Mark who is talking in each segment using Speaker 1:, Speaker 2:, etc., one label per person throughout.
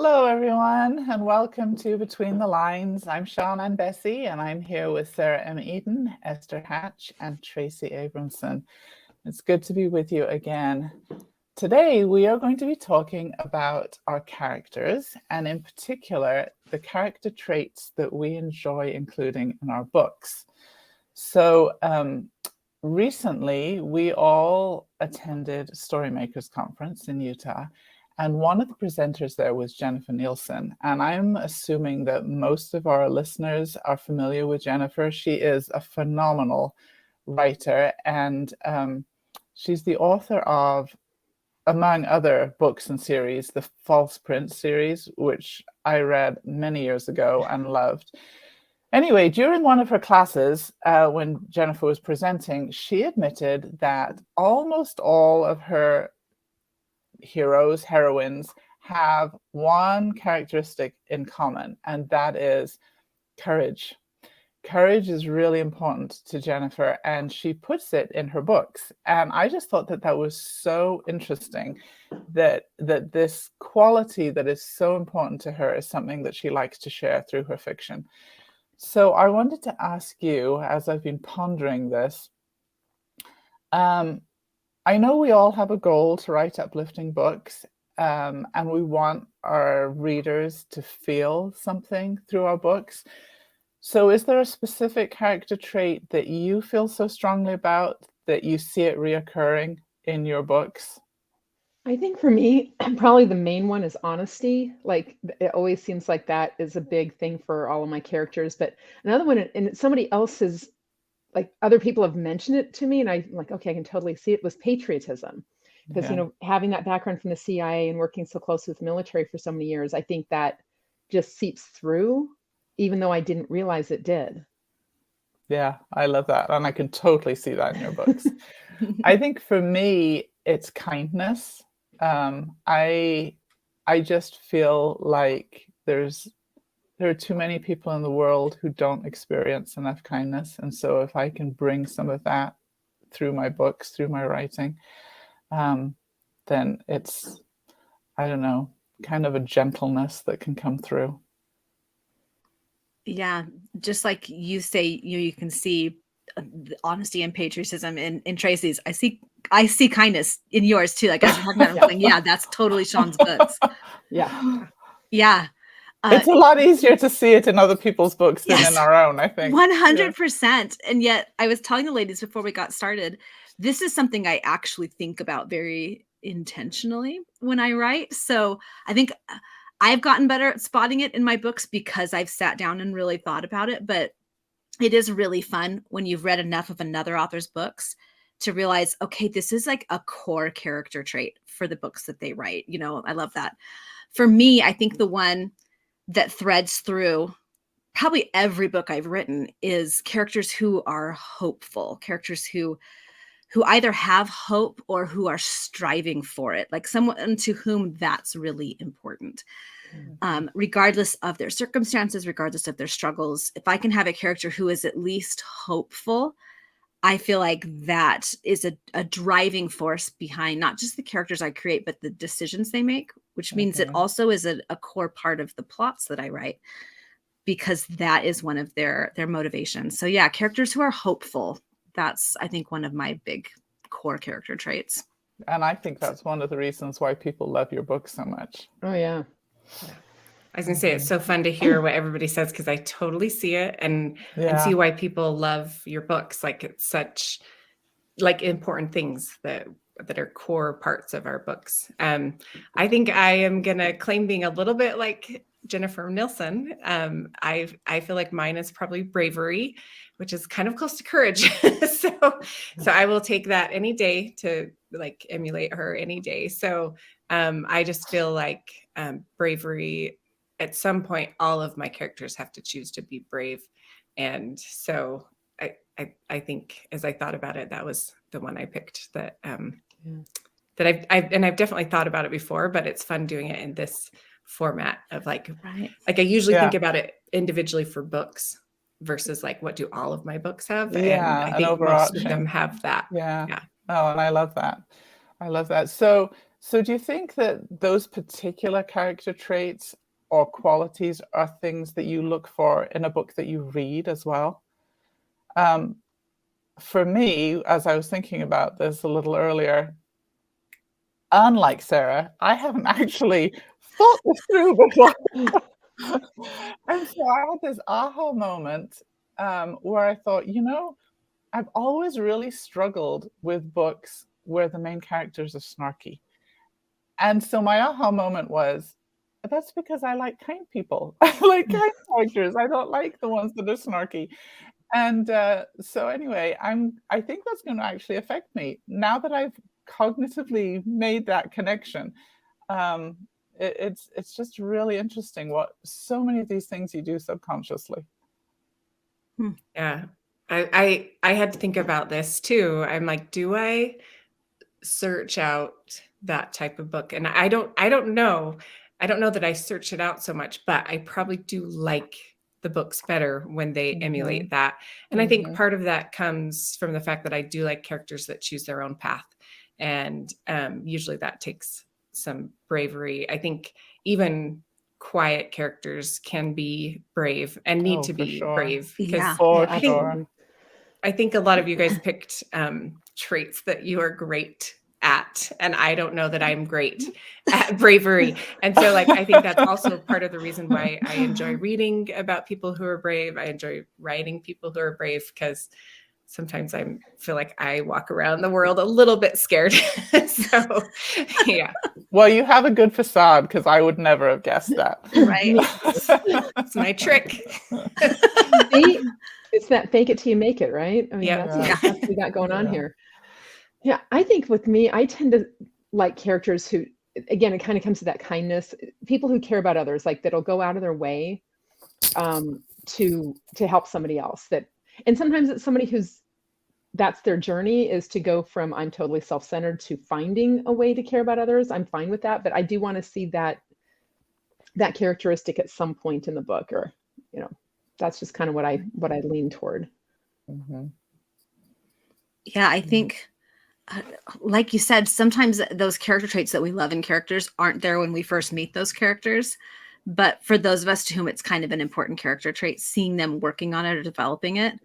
Speaker 1: Hello, everyone, and welcome to Between the Lines. I'm Sean and Bessie, and I'm here with Sarah M. Eden, Esther Hatch, and Tracy Abramson. It's good to be with you again. Today, we are going to be talking about our characters, and in particular, the character traits that we enjoy including in our books. So, recently, we all attended Storymakers Conference in Utah, and one of the presenters there was Jennifer Nielsen. And I'm assuming that most of our listeners are familiar with Jennifer. She is a phenomenal writer, and she's the author of, among other books and series, the False Prince series, which I read many years ago and loved. Anyway, during one of her classes, when Jennifer was presenting, she admitted that almost all of her heroines have one characteristic in common, and that is courage. Courage is really important to Jennifer, and she puts it in her books. And I just thought that that was so interesting, that this quality that is so important to her is something that she likes to share through her fiction. So I wanted to ask you, as I've been pondering this, I know we all have a goal to write uplifting books, and we want our readers to feel something through our books. So is there a specific character trait that you feel so strongly about that you see it reoccurring in your books?
Speaker 2: I think for me, probably the main one is honesty. Like it always seems like that is a big thing for all of my characters. But another one, and somebody else's, like other people have mentioned it to me, and I'm like, okay, I can totally see it, was patriotism. Because,
Speaker 1: Yeah.
Speaker 2: having that background from the CIA and working so close with the military for so many years, I think that just seeps through, even though I didn't realize it did.
Speaker 1: Yeah, I love that. And I can totally see that in your books. I think for me, it's kindness. I just feel like there are too many people in the world who don't experience enough kindness. And so if I can bring some of that through my books, through my writing, then it's, I don't know, kind of a gentleness that can come through.
Speaker 3: Yeah, just like you say, you can see the honesty and patriotism in Tracy's. I see kindness in yours too. Like as you're talking about, I'm going, yeah, that's totally Sean's books.
Speaker 2: Yeah.
Speaker 3: Yeah.
Speaker 1: It's a lot easier to see it in other people's books than in our own, I think.
Speaker 3: 100%. And yet I was telling the ladies before we got started, this is something I actually think about very intentionally when I write. So I think I've gotten better at spotting it in my books because I've sat down and really thought about it. But it is really fun when you've read enough of another author's books to realize, okay, this is like a core character trait for the books that they write. I love that. For me, I think the one that threads through probably every book I've written is characters who are hopeful, characters who either have hope or who are striving for it, like someone to whom that's really important. Regardless of their circumstances, regardless of their struggles, if I can have a character who is at least hopeful, I feel like that is a driving force behind not just the characters I create, but the decisions they make, which means it also is a core part of the plots that I write, because that is one of their motivations. So yeah, characters who are hopeful, that's, I think, one of my big core character traits.
Speaker 1: And I think that's one of the reasons why people love your book so much.
Speaker 2: Oh, yeah.
Speaker 4: I was going to say, it's so fun to hear what everybody says, because I totally see it and see why people love your books. Like it's such like important things that are core parts of our books. I think I am going to claim being a little bit like Jennifer Nielsen. I feel like mine is probably bravery, which is kind of close to courage. So I will take that any day to like emulate her any day. So I just feel like bravery, at some point, all of my characters have to choose to be brave. And so I think as I thought about it, that was the one I picked that I've definitely thought about it before, but it's fun doing it in this format of like I usually think about it individually for books versus like what do all of my books have? And I think most of them have that.
Speaker 1: Yeah. Oh, and I love that. I love that. So So do you think that those particular character traits or qualities are things that you look for in a book that you read as well? For me, as I was thinking about this a little earlier, unlike Sarah, I haven't actually thought this through before. And so I had this aha moment where I thought, I've always really struggled with books where the main characters are snarky. And so my aha moment was, that's because I like kind people. I like kind characters. I don't like the ones that are snarky. And so anyway, I think that's going to actually affect me now that I've cognitively made that connection. It's just really interesting what so many of these things you do subconsciously.
Speaker 4: Yeah. I had to think about this too. I'm like, do I search out that type of book? And I don't know. I don't know that I search it out so much, but I probably do like the books better when they emulate that. And I think part of that comes from the fact that I do like characters that choose their own path. And usually that takes some bravery. I think even quiet characters can be brave and need to be brave, because I think a lot of you guys picked traits that you are great at, and I don't know that I'm great at bravery. And so like, I think that's also part of the reason why I enjoy reading about people who are brave. I enjoy writing people who are brave, because sometimes I feel like I walk around the world a little bit scared. So yeah.
Speaker 1: Well, you have a good facade, because I would never have guessed that.
Speaker 3: Right.
Speaker 4: It's my trick.
Speaker 2: It's that fake it till you make it, right? I mean, that's what we got going on here. Yeah, I think with me, I tend to like characters who, again, it kind of comes to that kindness. People who care about others, like that'll go out of their way to help somebody else. And sometimes it's somebody that's their journey, is to go from I'm totally self-centered to finding a way to care about others. I'm fine with that, but I do want to see that characteristic at some point in the book, or that's just kind of what I lean toward.
Speaker 3: Yeah, I think, like you said, sometimes those character traits that we love in characters aren't there when we first meet those characters. But for those of us to whom it's kind of an important character trait, seeing them working on it or developing it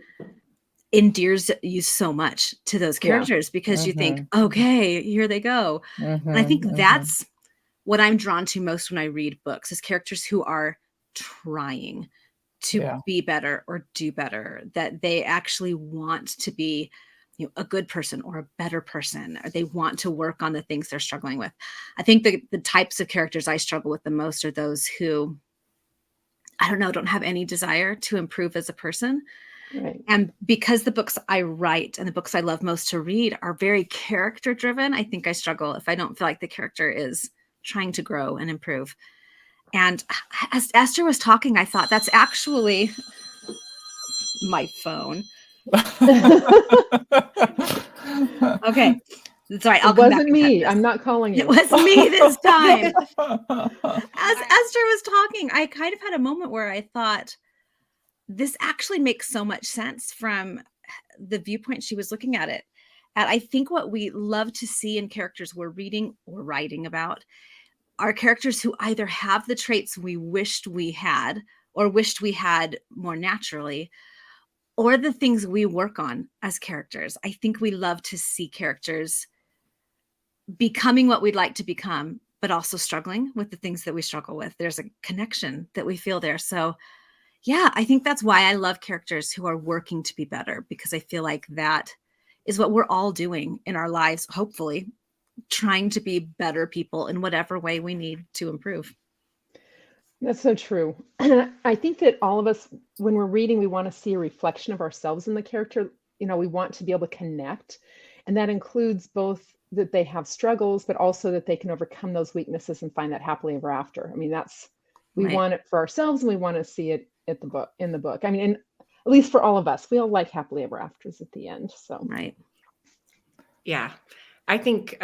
Speaker 3: endears you so much to those characters, because you think, okay, here they go. And I think that's what I'm drawn to most when I read books, is characters who are trying to be better or do better, that they actually want to be a good person or a better person, or they want to work on the things they're struggling with. I think the types of characters I struggle with the most are those who, I don't know, don't have any desire to improve as a person.
Speaker 2: Right.
Speaker 3: And because the books I write and the books I love most to read are very character driven, I think I struggle if I don't feel like the character is trying to grow and improve. And as Esther was talking, I thought, that's actually my phone. Okay. It's all right.
Speaker 2: It wasn't me. I'm not calling you.
Speaker 3: It was me this time. As Esther was talking, I kind of had a moment where I thought, this actually makes so much sense from the viewpoint she was looking at it. And I think what we love to see in characters we're reading or writing about are characters who either have the traits we wished we had or wished we had more naturally, or the things we work on as characters. I think we love to see characters becoming what we'd like to become, but also struggling with the things that we struggle with. There's a connection that we feel there. So yeah, I think that's why I love characters who are working to be better, because I feel like that is what we're all doing in our lives, hopefully, trying to be better people in whatever way we need to improve.
Speaker 2: That's so true. I think that all of us, when we're reading, we want to see a reflection of ourselves in the character. We want to be able to connect. And that includes both that they have struggles, but also that they can overcome those weaknesses and find that happily ever after. I mean, we want it for ourselves, and we want to see it in the book. I mean, at least for all of us, we all like happily ever afters at the end. So,
Speaker 3: right.
Speaker 4: Yeah. I think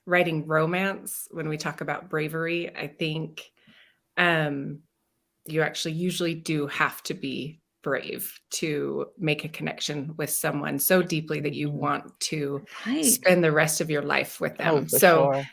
Speaker 4: writing romance, when we talk about bravery, I think you actually usually do have to be brave to make a connection with someone so deeply that you want to spend the rest of your life with them.
Speaker 1: Sure.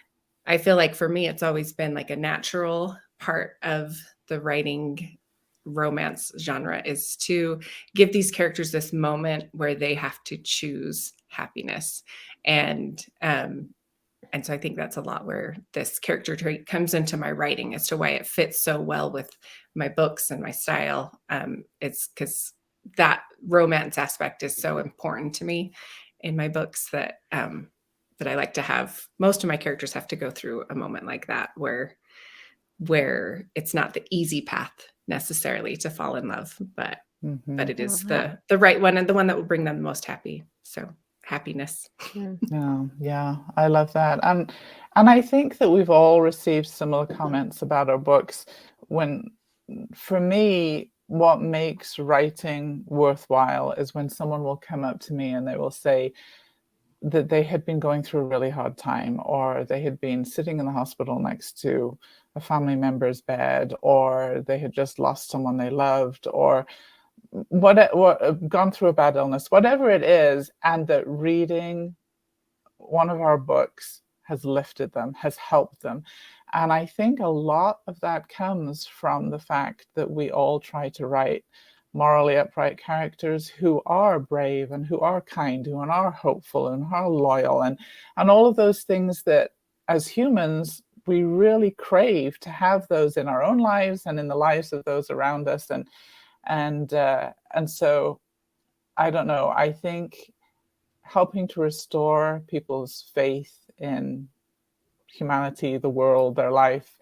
Speaker 4: I feel like for me, it's always been like a natural part of the writing romance genre is to give these characters this moment where they have to choose happiness. And so I think that's a lot where this character trait comes into my writing as to why it fits so well with my books and my style. It's because that romance aspect is so important to me in my books that that I like to have. Most of my characters have to go through a moment like that where it's not the easy path necessarily to fall in love, but it is the right one and the one that will bring them the most happy. So happiness.
Speaker 1: Yeah, I love that. And I think that we've all received similar comments about our books. For me, what makes writing worthwhile is when someone will come up to me and they will say that they had been going through a really hard time, or they had been sitting in the hospital next to a family member's bed, or they had just lost someone they loved, or what gone through a bad illness, whatever it is, and that reading one of our books has lifted them, has helped them. And I think a lot of that comes from the fact that we all try to write morally upright characters who are brave and who are kind, who are hopeful and are loyal, and all of those things that as humans we really crave to have those in our own lives and in the lives of those around us. And so I don't know, I think helping to restore people's faith in humanity, the world, their life,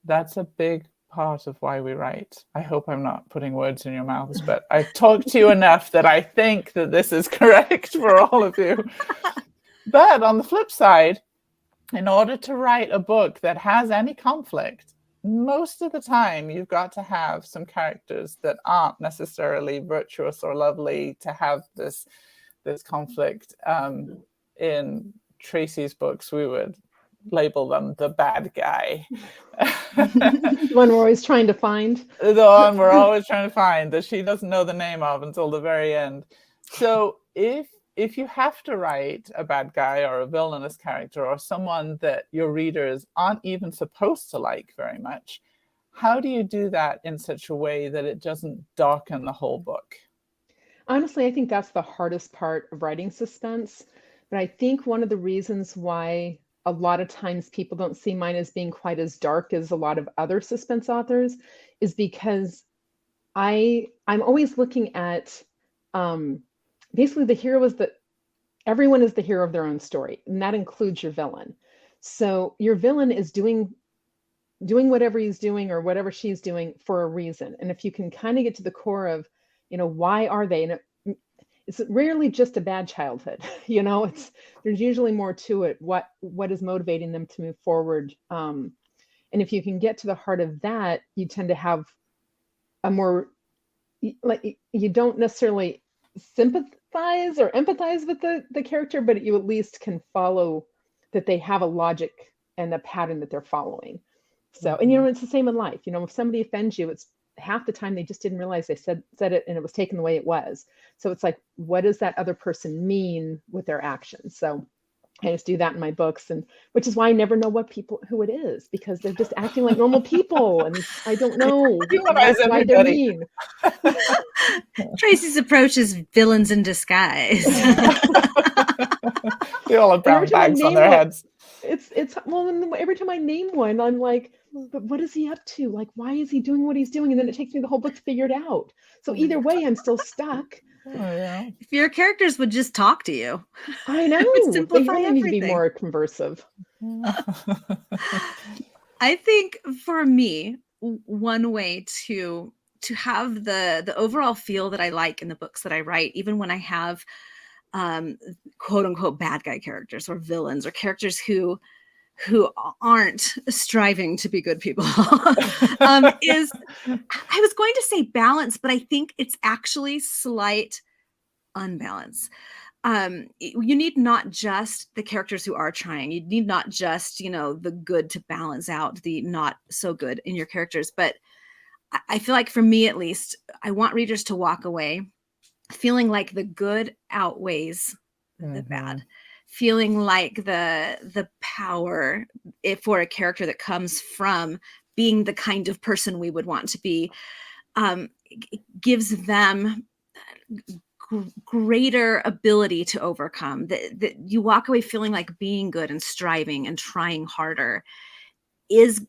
Speaker 1: that's a big part of why we write. I hope I'm not putting words in your mouths, but I've talked to you enough that I think that this is correct for all of you. But on the flip side, in order to write a book that has any conflict, most of the time you've got to have some characters that aren't necessarily virtuous or lovely to have this conflict. In Tracy's books, we would label them the bad guy.
Speaker 2: The one we're always trying to find.
Speaker 1: The one we're always trying to find that she doesn't know the name of until the very end. So if you have to write a bad guy or a villainous character or someone that your readers aren't even supposed to like very much, how do you do that in such a way that it doesn't darken the whole book?
Speaker 2: Honestly, I think that's the hardest part of writing suspense. But I think one of the reasons why a lot of times people don't see mine as being quite as dark as a lot of other suspense authors is because I'm always looking at basically the hero is everyone is the hero of their own story, and that includes your villain. So your villain is doing whatever he's doing or whatever she's doing for a reason. And if you can kind of get to the core of, why are they? And it's rarely just a bad childhood. There's usually more to it. What is motivating them to move forward? And if you can get to the heart of that, you tend to have a more, like, you don't necessarily sympathize or empathize with the character, but you at least can follow that they have a logic and a pattern that they're following. So, and it's the same in life. If somebody offends you, it's half the time they just didn't realize they said it and it was taken the way it was. So it's like, what does that other person mean with their actions? So I just do that in my books, and which is why I never know who it is, because they're just acting like normal people, and I don't know why they're mean.
Speaker 3: Tracy's approach is villains in disguise.
Speaker 1: They all have brown bags on their heads.
Speaker 2: Well, every time I name one, I'm like, but what is he up to? Like, why is he doing what he's doing? And then it takes me the whole book to figure it out. So either way, I'm still stuck.
Speaker 1: Oh, yeah.
Speaker 3: If your characters would just talk to you.
Speaker 2: I know.
Speaker 3: Simplify
Speaker 2: they really
Speaker 3: everything.
Speaker 2: Need to be more conversive.
Speaker 3: I think for me, one way to have the overall feel that I like in the books that I write, even when I have quote unquote bad guy characters or villains or characters who aren't striving to be good people, is, I was going to say balance, but I think it's actually slight unbalance. You need not just the characters who are trying. You need not just, the good to balance out the not so good in your characters. But I feel like, for me at least, I want readers to walk away feeling like the good outweighs the bad. feeling like the power for a character that comes from being the kind of person we would want to be, gives them greater ability to overcome. That you walk away feeling like being good and striving and trying harder is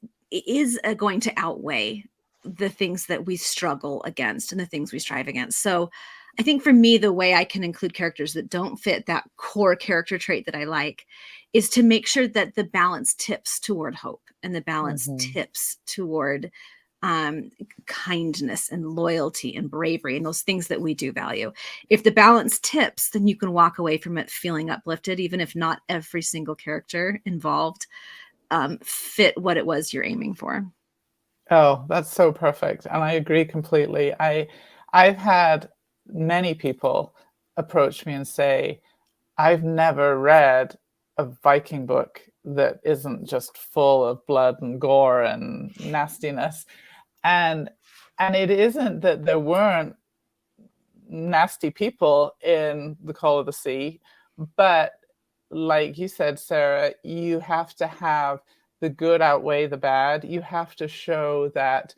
Speaker 3: going to outweigh the things that we struggle against and the things we strive against. So I think for me, the way I can include characters that don't fit that core character trait that I like is to make sure that the balance tips toward hope and the balance tips toward kindness and loyalty and bravery and those things that we do value. If the balance tips, then you can walk away from it feeling uplifted, even if not every single character involved fit what it was you're aiming for.
Speaker 1: Oh, that's so perfect. And I agree completely. I've had many people approach me and say, I've never read a Viking book that isn't just full of blood and gore and nastiness. And it isn't that there weren't nasty people in The Call of the Sea, but like you said, Sarah, you have to have the good outweigh the bad. You have to show that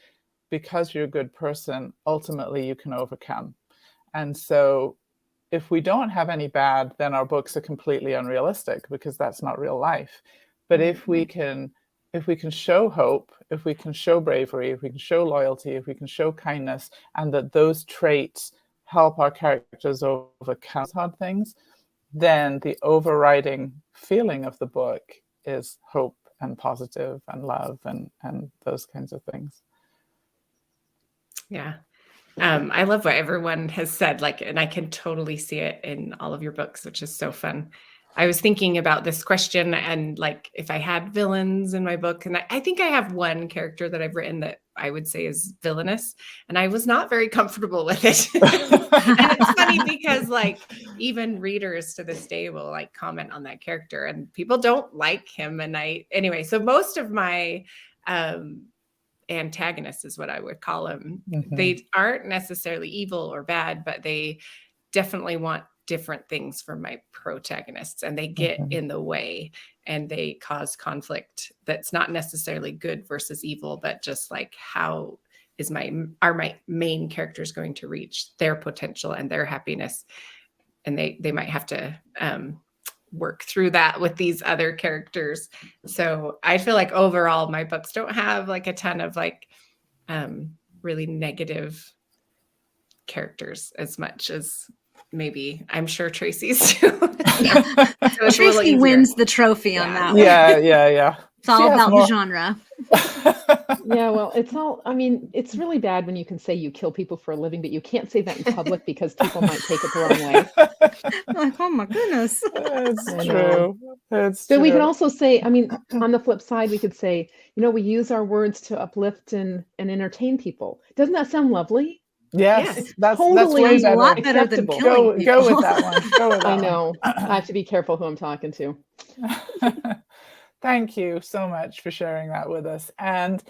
Speaker 1: because you're a good person, ultimately you can overcome. And so if we don't have any bad, then our books are completely unrealistic because that's not real life. But if we can show hope, if we can show bravery, if we can show loyalty, if we can show kindness, and that those traits help our characters overcome hard things, then the overriding feeling of the book is hope and positive and love and those kinds of things.
Speaker 4: Yeah. I love what everyone has said, like, and I can totally see it in all of your books, which is so fun. I was thinking about this question and like, if I had villains in my book, and I think I have one character that I've written that I would say is villainous, and I was not very comfortable with it. And it's funny because like even readers to this day will like comment on that character and people don't like him. And anyway, so most of my, antagonists is what I would call them. They aren't necessarily evil or bad, but they definitely want different things from my protagonists, and they get in the way and they cause conflict that's not necessarily good versus evil, but just like how are my main characters going to reach their potential and their happiness, and they might have to work through that with these other characters. So I feel like overall my books don't have like a ton of like really negative characters as much as maybe I'm sure Tracy's too. So
Speaker 3: Tracy wins the trophy on that one.
Speaker 1: Yeah.
Speaker 3: It's all about the genre.
Speaker 2: Yeah, well, it's really bad when you can say you kill people for a living, but you can't say that in public because people might take it the wrong way.
Speaker 3: Like, oh my goodness.
Speaker 1: It's true.
Speaker 2: So we can also say, on the flip side, we could say, we use our words to uplift and entertain people. Doesn't that sound lovely?
Speaker 1: Yes, that's
Speaker 2: totally
Speaker 1: way
Speaker 3: a lot better than killing people.
Speaker 1: Go with that one. Go with that
Speaker 2: I know. I have to be careful who I'm talking to.
Speaker 1: Thank you so much for sharing that with us. And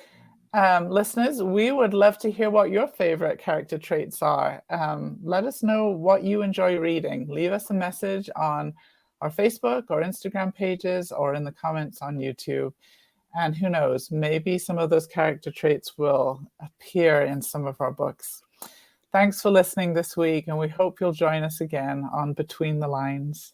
Speaker 1: listeners, we would love to hear what your favorite character traits are. Let us know what you enjoy reading. Leave us a message on our Facebook or Instagram pages or in the comments on YouTube. And who knows, maybe some of those character traits will appear in some of our books. Thanks for listening this week, and we hope you'll join us again on Between the Lines.